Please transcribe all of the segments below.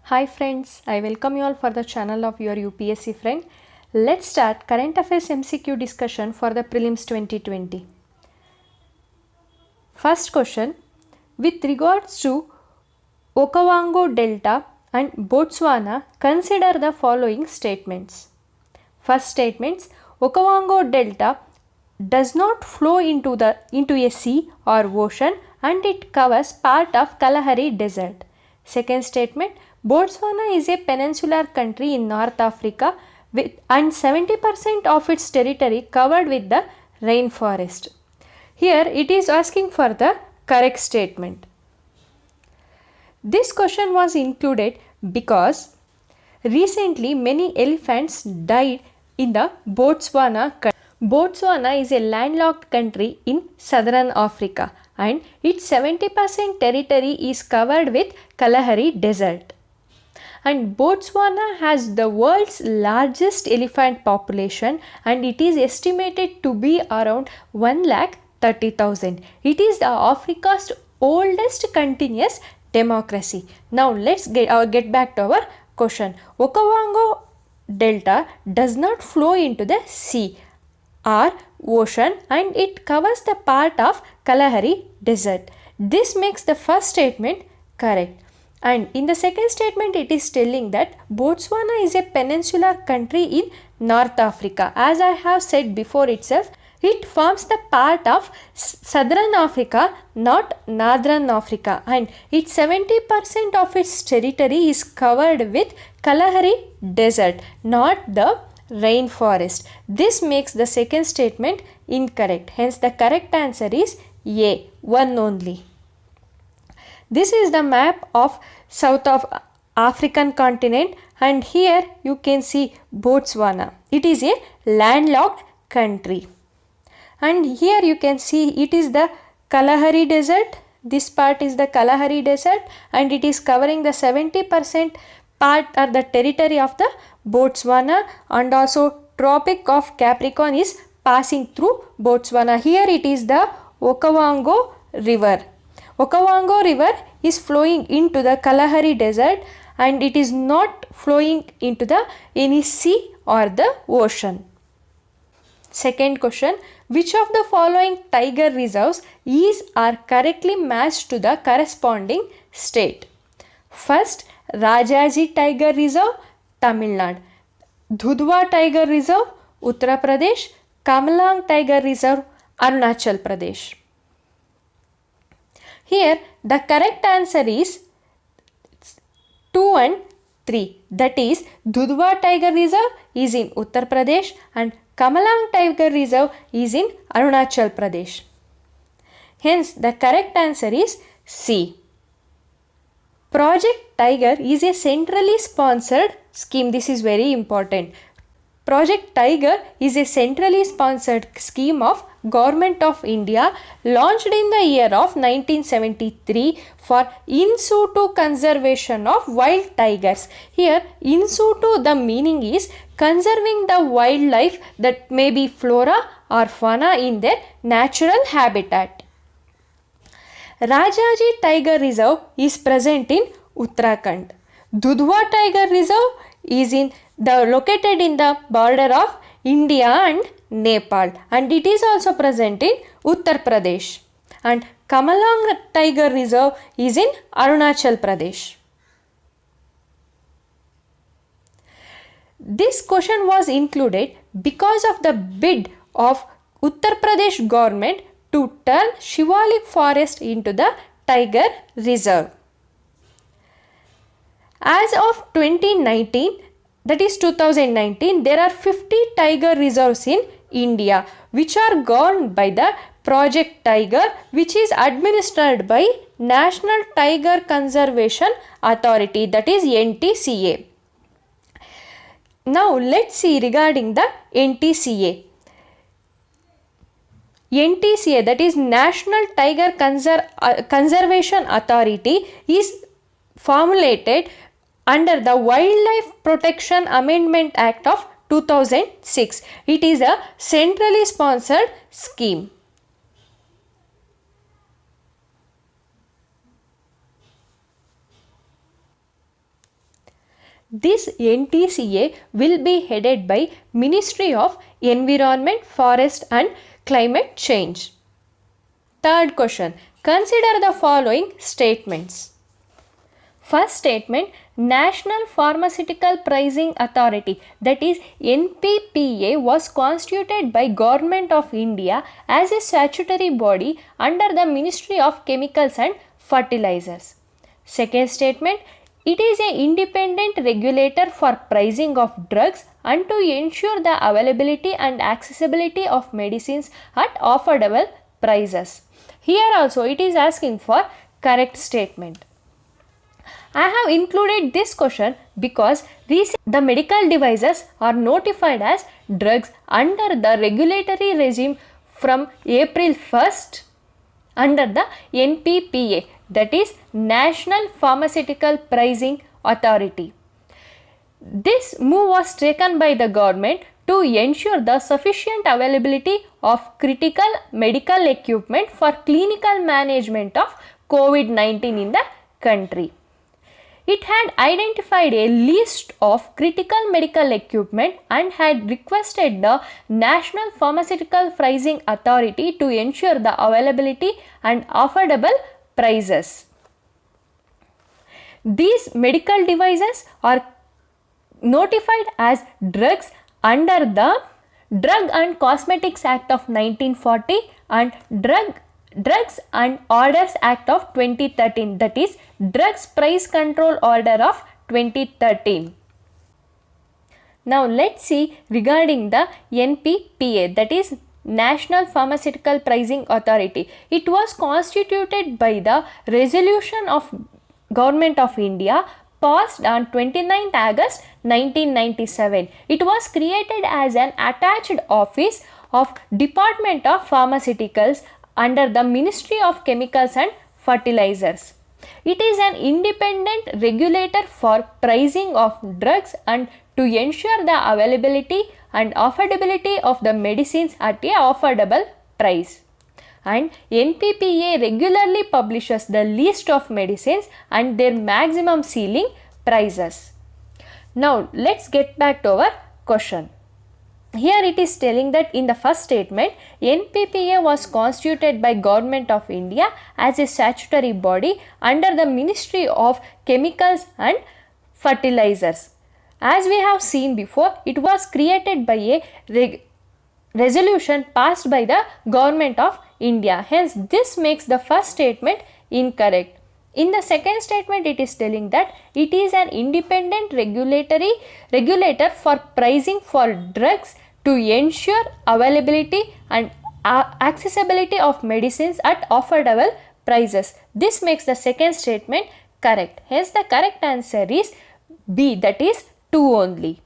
Hi friends, I welcome you all for the channel of your UPSC friend. Let's start current affairs MCQ discussion for the prelims 2020. First question, with regards to Okavango Delta and Botswana, consider the following statements. First statements, Okavango Delta does not flow into a sea or ocean and it covers part of Kalahari Desert. Second statement, Botswana is a peninsular country in North Africa and 70% of its territory covered with the rainforest. Here it is asking for the correct statement. This question was included because recently many elephants died in the Botswana country. Botswana is a landlocked country in southern Africa and its 70% territory is covered with Kalahari Desert. And Botswana has the world's largest elephant population and it is estimated to be around 1,30,000. It is Africa's oldest continuous democracy. Now let's get back to our question. Okavango Delta does not flow into the sea or ocean and it covers the part of Kalahari Desert. This makes the first statement correct. And in the second statement it is telling that Botswana is a peninsular country in North Africa. As I have said before itself, it forms the part of Southern Africa, not Northern Africa, and its 70% of its territory is covered with Kalahari Desert, not the rainforest. This makes the second statement incorrect. Hence the correct answer is A, one only. This is the map of South of African continent and here you can see Botswana. It is a landlocked country. And here you can see it is the Kalahari Desert. This part is the Kalahari Desert and it is covering the 70% part or the territory of the Botswana, and also Tropic of Capricorn is passing through Botswana. Here it is the Okavango River. Okavango River is flowing into the Kalahari Desert and it is not flowing into the any sea or the ocean. Second question, which of the following tiger reserves is or correctly matched to the corresponding state? First, Rajaji Tiger Reserve, Tamil Nadu. Dudhwa Tiger Reserve, Uttar Pradesh. Kamalang Tiger Reserve, Arunachal Pradesh. Here the correct answer is 2 and 3. That is Dudhwa Tiger Reserve is in Uttar Pradesh and Kamalang Tiger Reserve is in Arunachal Pradesh. Hence the correct answer is C. Project Tiger is a centrally sponsored scheme. This is very important. Project Tiger is a centrally sponsored scheme of Government of India launched in the year of 1973 for in situ conservation of wild tigers. Here in situ the meaning is conserving the wildlife that may be flora or fauna in their natural habitat. Rajaji Tiger Reserve is present in Uttarakhand. Dudhwa Tiger Reserve is located in the border of India and Nepal and it is also present in Uttar Pradesh. And Kamalang Tiger Reserve is in Arunachal Pradesh. This question was included because of the bid of Uttar Pradesh government to turn Shivalik forest into the tiger reserve. As of 2019, that is 2019, there are 50 tiger reserves in India which are governed by the Project Tiger, which is administered by National Tiger Conservation Authority, that is NTCA. Now let's see regarding the NTCA. NTCA, that is National Tiger Conservation Authority, is formulated under the Wildlife Protection Amendment Act of 2006. It is a centrally sponsored scheme. This NTCA will be headed by Ministry of Environment, Forest and Climate Change. Third question. Consider the following statements. First statement, National Pharmaceutical Pricing Authority, that is NPPA, was constituted by Government of India as a statutory body under the Ministry of Chemicals and Fertilizers. Second statement, it is an independent regulator for pricing of drugs and to ensure the availability and accessibility of medicines at affordable prices. Here also it is asking for correct statement. I have included this question because the medical devices are notified as drugs under the regulatory regime from April 1st under the NPPA, that is National Pharmaceutical Pricing Authority. This move was taken by the government to ensure the sufficient availability of critical medical equipment for clinical management of COVID-19 in the country. It had identified a list of critical medical equipment and had requested the National Pharmaceutical Pricing Authority to ensure the availability and affordable prices. These medical devices are notified as drugs under the Drug and Cosmetics Act of 1940 and Drugs and Orders Act of 2013, that is Drugs Price Control Order of 2013. Now let's see regarding the NPPA, that is National Pharmaceutical Pricing Authority. It was constituted by the resolution of Government of India passed on 29th August 1997. It was created as an attached office of Department of Pharmaceuticals under the Ministry of Chemicals and Fertilizers. It is an independent regulator for pricing of drugs and to ensure the availability and affordability of the medicines at a affordable price. And NPPA regularly publishes the list of medicines and their maximum ceiling prices. Now let's get back to our question. Here it is telling that in the first statement, NPPA was constituted by Government of India as a statutory body under the Ministry of Chemicals and Fertilizers. As we have seen before, it was created by a resolution passed by the Government of India. Hence, this makes the first statement incorrect. In the second statement, it is telling that it is an independent regulator for pricing for drugs to ensure availability and accessibility of medicines at affordable prices. This makes the second statement correct. Hence, the correct answer is B, that is 2 only.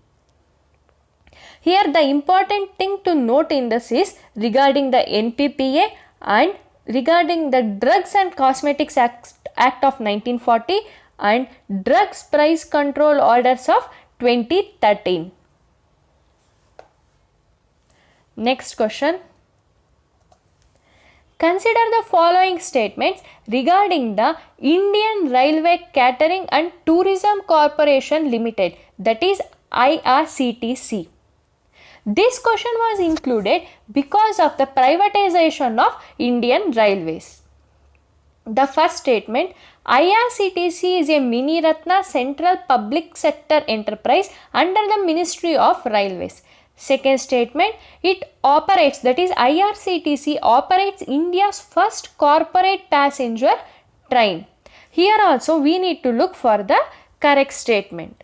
Here the important thing to note in this is regarding the NPPA and regarding the Drugs and Cosmetics Act of 1940 and Drugs Price Control Orders of 2013. Next question. Consider the following statements regarding the Indian Railway Catering and Tourism Corporation Limited, that is IRCTC. This question was included because of the privatization of Indian Railways. The first statement, IRCTC is a Mini Ratna central public sector enterprise under the Ministry of Railways. Second statement, it operates, that is IRCTC operates India's first corporate passenger train. Here also we need to look for the correct statement.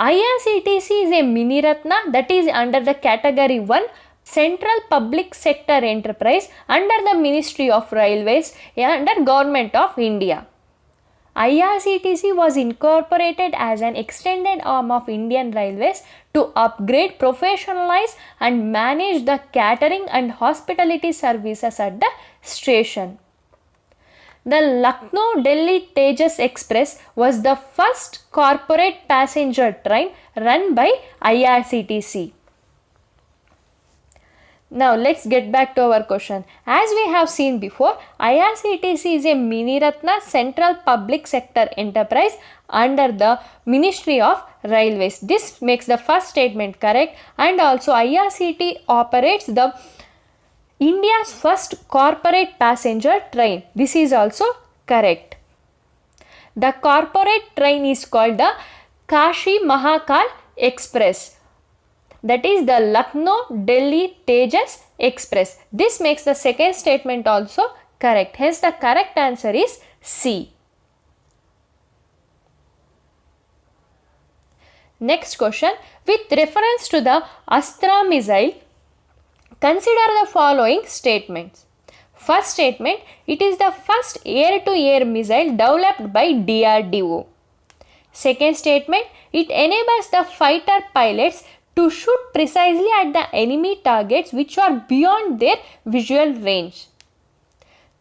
IRCTC is a Mini Ratna, that is under the category 1 central public sector enterprise under the Ministry of Railways under Government of India. IRCTC was incorporated as an extended arm of Indian Railways to upgrade, professionalize and manage the catering and hospitality services at the station. The Lucknow-Delhi Tejas Express was the first corporate passenger train run by IRCTC. Now let's get back to our question. As we have seen before, IRCTC is a Mini Ratna central public sector enterprise under the Ministry of Railways. This makes the first statement correct, and also IRCT operates the India's first corporate passenger train. This is also correct. The corporate train is called the Kashi Mahakal Express. That is the Lucknow Delhi Tejas Express. This makes the second statement also correct. Hence the correct answer is C. Next question. With reference to the Astra missile, consider the following statements. First statement, it is the first air-to-air missile developed by DRDO. Second statement, it enables the fighter pilots to shoot precisely at the enemy targets which are beyond their visual range.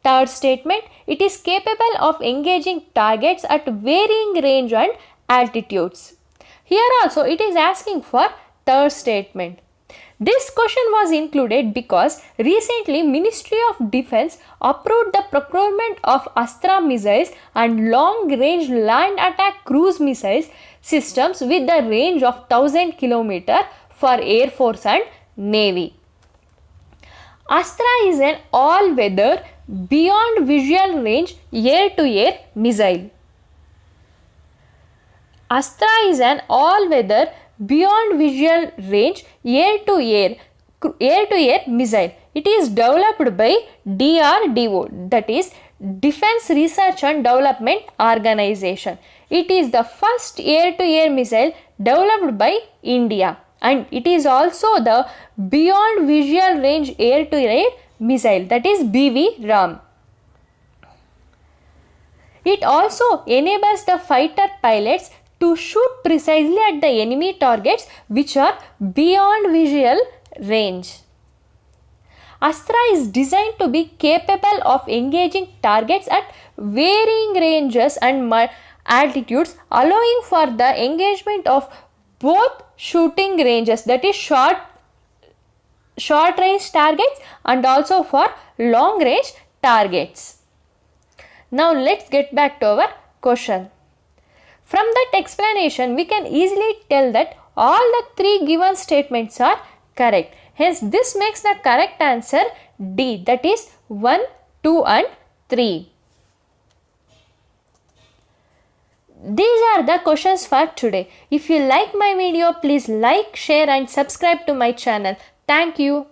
Third statement, it is capable of engaging targets at varying range and altitudes. Here also it is asking for third statement. This question was included because recently Ministry of Defence approved the procurement of Astra missiles and long-range land attack cruise missiles systems with the range of 1000 km for Air Force and Navy. Astra is an all-weather, beyond visual range air-to-air missile. Astra is an all-weather, beyond visual range air-to-air missile. It is developed by DRDO, that is Defence Research and Development Organization. It is the first air-to-air missile developed by India, and it is also the beyond visual range air-to-air missile, that is BV-RAM. It also enables the fighter pilots to shoot precisely at the enemy targets which are beyond visual range. Astra is designed to be capable of engaging targets at varying ranges and altitudes, allowing for the engagement of both shooting ranges, that is short range targets, and also for long range targets. Now let's get back to our question. From that explanation, we can easily tell that all the three given statements are correct. Hence, this makes the correct answer D, that is 1, 2 and 3. These are the questions for today. If you like my video, please like, share and subscribe to my channel. Thank you.